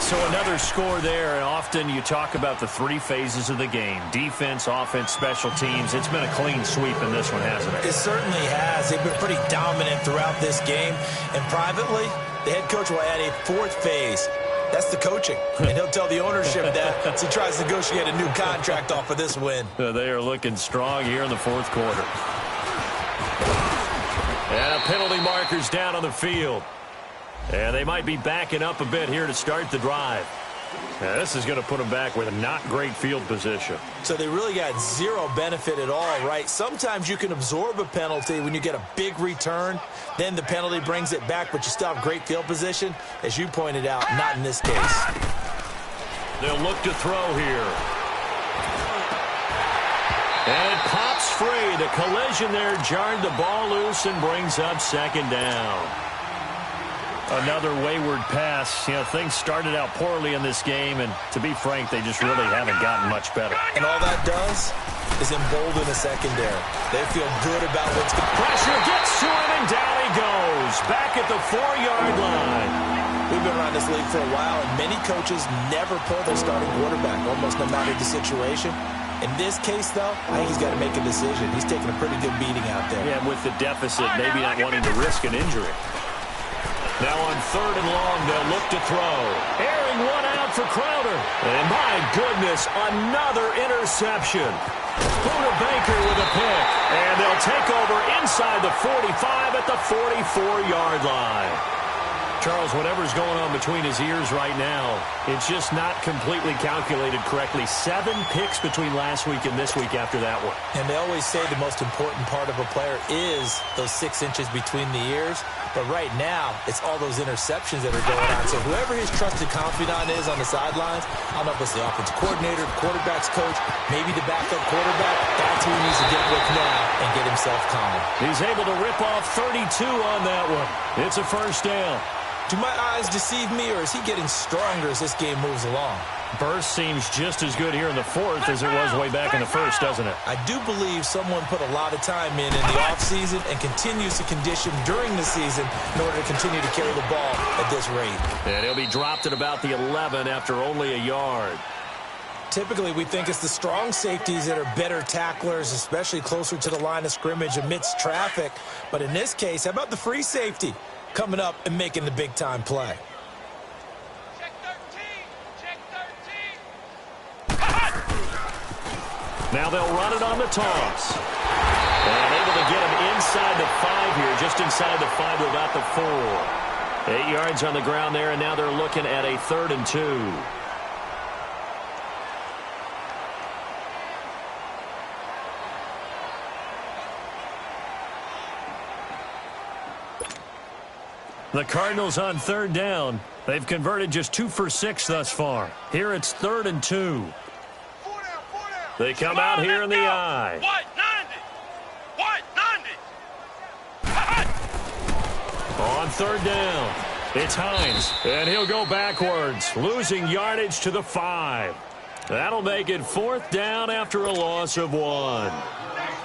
So another score there, and often you talk about the 3 phases of the game. Defense, offense, special teams. It's been a clean sweep in this one, hasn't it? It certainly has. They've been pretty dominant throughout this game. And privately, the head coach will add a 4th phase. That's the coaching. And he'll tell the ownership that as he tries to negotiate a new contract off of this win. They are looking strong here in the fourth quarter. And a penalty marker's down on the field. And they might be backing up a bit here to start the drive. Now, this is going to put them back with a not great field position. So they really got zero benefit at all, right? Sometimes you can absorb a penalty when you get a big return. Then the penalty brings it back, but you still have great field position. As you pointed out, not in this case. They'll look to throw here. And it pops free. The collision there jarred the ball loose and brings up second down. Another wayward pass. You know, things started out poorly in this game, and to be frank, they just really haven't gotten much better. And all that does is embolden the secondary. They feel good about what's going on. Pressure gets to him, and down he goes. Back at the 4-yard line. We've been around this league for a while, and many coaches never pull their starting quarterback, almost no matter the situation. In this case, though, I think he's got to make a decision. He's taking a pretty good beating out there. Yeah, with the deficit, maybe not wanting to risk an injury. Now on 3rd and long, they'll look to throw. Airing one out for Crowder. And my goodness, another interception. Buda Baker with a pick. And they'll take over inside the 45 at the 44-yard line. Charles, whatever's going on between his ears right now, it's just not completely calculated correctly. 7 picks between last week and this week after that one. And they always say the most important part of a player is those 6 inches between the ears. But right now, it's all those interceptions that are going on. So whoever his trusted confidant is on the sidelines, I don't know if it's the offensive coordinator, the quarterback's coach, maybe the backup quarterback, that's who he needs to get with now and get himself calm. He's able to rip off 32 on that one. It's a first down. Do my eyes deceive me, or is he getting stronger as this game moves along? Burst seems just as good here in the fourth as it was way back in the first, doesn't it? I do believe someone put a lot of time in the offseason and continues to condition during the season in order to continue to carry the ball at this rate. And he'll be dropped at about the 11 after only a yard. Typically, we think it's the strong safeties that are better tacklers, especially closer to the line of scrimmage amidst traffic. But in this case, how about the free safety coming up and making the big-time play? Check 13. Check 13. Now they'll run it on the toss. And able to get him inside the 5 here, just inside the 5 to about the 4. 8 yards on the ground there, and now they're looking at a 3rd and 2. The Cardinals on 3rd down. They've converted just 2 for 6 thus far. Here it's 3rd and 2. They come out here in the I. White 90. White 90. On 3rd down, it's Hines, and he'll go backwards, losing yardage to the 5. That'll make it 4th down after a loss of 1.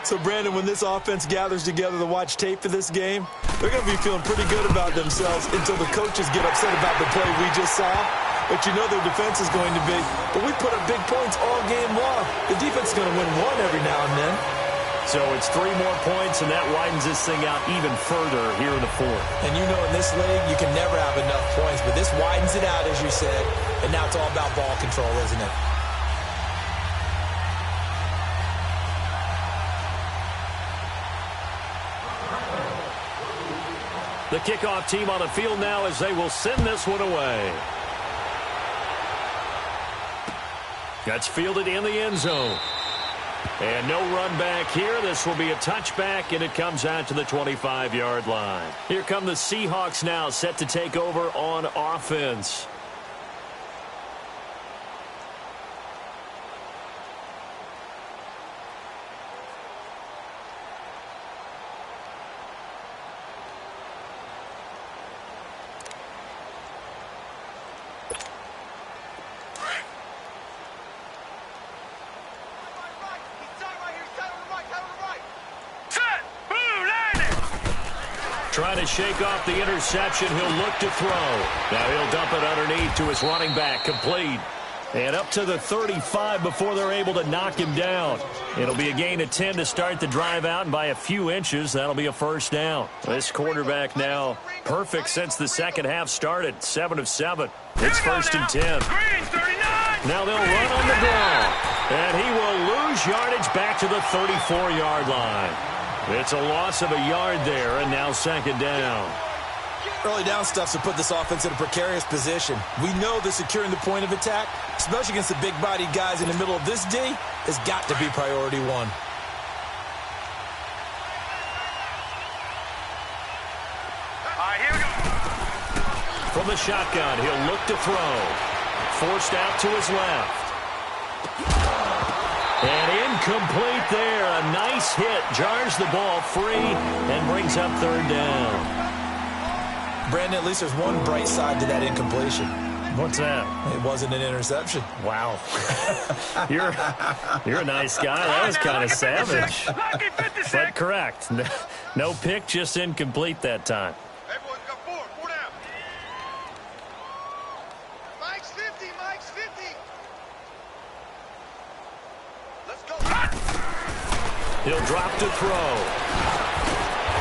So, Brandon, when this offense gathers together to watch tape for this game, they're going to be feeling pretty good about themselves until the coaches get upset about the play we just saw. But you know their defense is going to be, but we put up big points all game long. The defense is going to win one every now and then. So it's 3 more points, and that widens this thing out even further here in the 4th. And you know in this league, you can never have enough points, but this widens it out, as you said, and now it's all about ball control, isn't it? The kickoff team on the field now as they will send this one away. That's fielded in the end zone. And no run back here. This will be a touchback, and it comes out to the 25-yard line. Here come the Seahawks now, set to take over on offense. Trying to shake off the interception. He'll look to throw. Now he'll dump it underneath to his running back. Complete. And up to the 35 before they're able to knock him down. It'll be a gain of 10 to start the drive out, and by a few inches, that'll be a 1st down. This quarterback now perfect since the second half started. 7 of 7. It's 1st and 10. Now they'll run on the draw. And he will lose yardage back to the 34-yard line. It's a loss of a yard there, and now 2nd down. Early down stuff to put this offense in a precarious position. We know that securing the point of attack, especially against the big-bodied guys in the middle of this D, has got to be priority 1. All right, here we go. From the shotgun, he'll look to throw. Forced out to his left. And incomplete there. A nice hit. Jars the ball free and brings up 3rd down. Brandon, at least there's one bright side to that incompletion. What's that? It wasn't an interception. Wow. You're a nice guy. That was kind of savage. But correct. No pick, just incomplete that time. Everyone's got 4 down. Mike's 50, Mike's 50. Let's go. He'll drop to throw.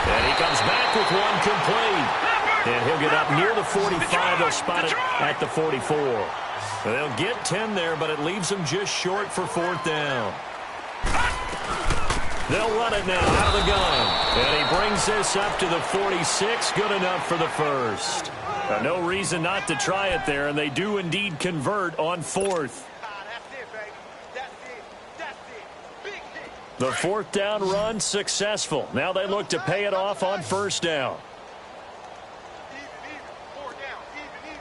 And he comes back with one complete. And he'll get up near the 45. They'll spot it at the 44. They'll get 10 there, but it leaves them just short for 4th down. They'll run it now out of the gun. And he brings this up to the 46. Good enough for the 1st. No reason not to try it there, and they do indeed convert on 4th. The 4th down run successful. Now they look to pay it off on 1st down. Even. 4 down. Even.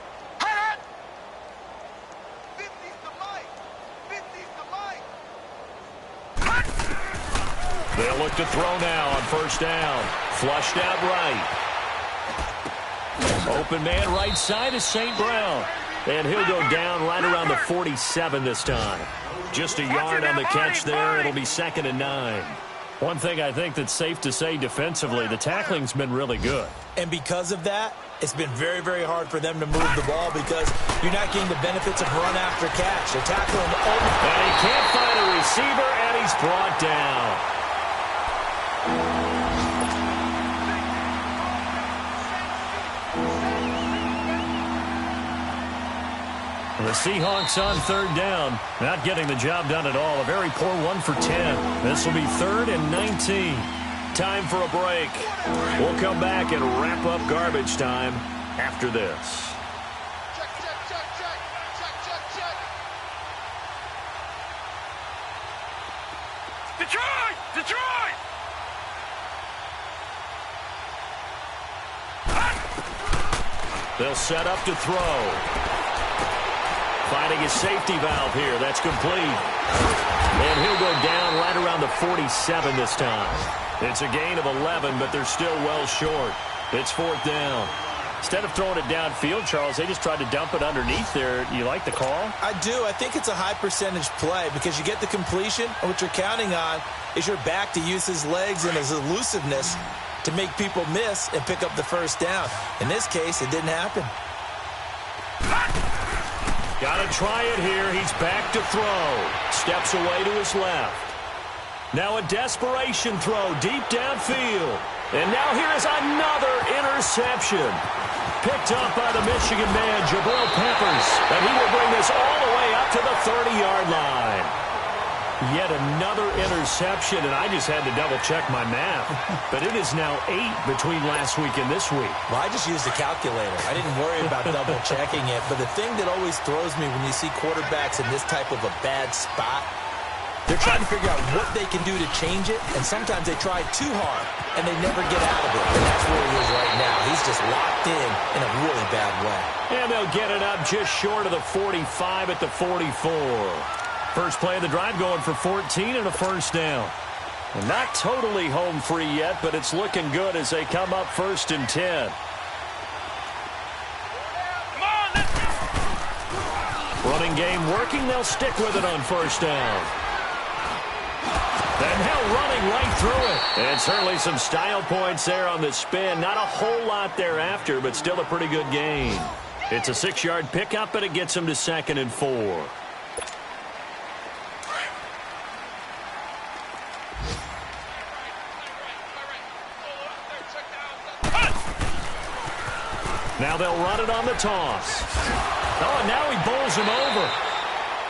50's the Mike. 50's the Mike. They'll look to throw now on 1st down. Flushed out right. Open man right side is St. Brown. And he'll go down right around the 47 this time. Just a yard on the catch there. It'll be 2nd and 9. One thing I think that's safe to say defensively, the tackling's been really good. And because of that, it's been very, very hard for them to move the ball because you're not getting the benefits of run after catch. They're tackling over. And he can't find a receiver, and he's brought down. The Seahawks on 3rd down, not getting the job done at all. A very poor 1 for 10. This will be 3rd and 19. Time for a break. We'll come back and wrap up garbage time after this. Detroit! Detroit! They'll set up to throw. Finding his safety valve here. That's complete. And he'll go down right around the 47 this time. It's a gain of 11, but they're still well short. It's 4th down. Instead of throwing it downfield, Charles, they just tried to dump it underneath there. You like the call? I do. I think it's a high-percentage play because you get the completion, and what you're counting on is your back to use his legs and his elusiveness to make people miss and pick up the 1st down. In this case, it didn't happen. Got to try it here. He's back to throw. Steps away to his left. Now a desperation throw deep downfield. And now here is another interception. Picked up by the Michigan man, Jabril Peppers. And he will bring this all the way up to the 30-yard line. Yet another interception, and I just had to double-check my math. But it is now 8 between last week and this week. Well, I just used a calculator. I didn't worry about double-checking it. But the thing that always throws me when you see quarterbacks in this type of a bad spot, they're trying to figure out what they can do to change it, and sometimes they try too hard, and they never get out of it. And that's where he is right now. He's just locked in a really bad way. And they'll get it up just short of the 45 at the 44. First play of the drive going for 14 and a 1st down. And not totally home free yet, but it's looking good as they come up 1st and 10. Come on, let's go! Running game working. They'll stick with it on 1st down. And now running right through it. And certainly some style points there on the spin. Not a whole lot thereafter, but still a pretty good gain. It's a 6-yard pickup, and it gets him to 2nd and 4. Now they'll run it on the toss. Oh, and now he bowls him over.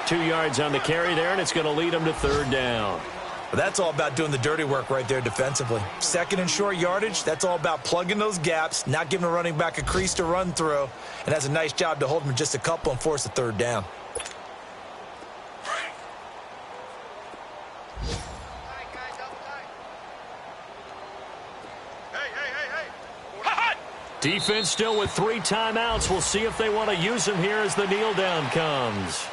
2 yards on the carry there, and it's going to lead him to 3rd down. But that's all about doing the dirty work right there defensively. 2nd and short yardage, that's all about plugging those gaps, not giving a running back a crease to run through, and that's a nice job to hold him just a couple and force a 3rd down. Defense still with 3 timeouts. We'll see if they want to use them here as the kneel down comes.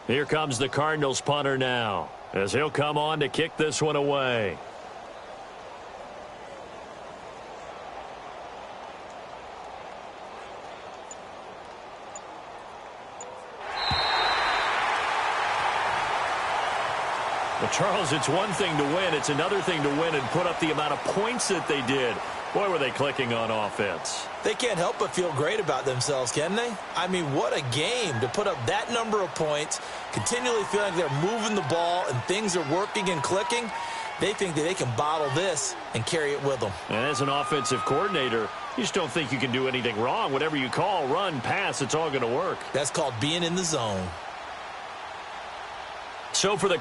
Here comes the Cardinals punter now, as he'll come on to kick this one away. Well, Charles, it's one thing to win. It's another thing to win and put up the amount of points that they did. Boy, were they clicking on offense. They can't help but feel great about themselves, can they? I mean, what a game to put up that number of points, continually feeling like they're moving the ball and things are working and clicking. They think that they can bottle this and carry it with them. And as an offensive coordinator, you just don't think you can do anything wrong. Whatever you call, run, pass, it's all going to work. That's called being in the zone. So for the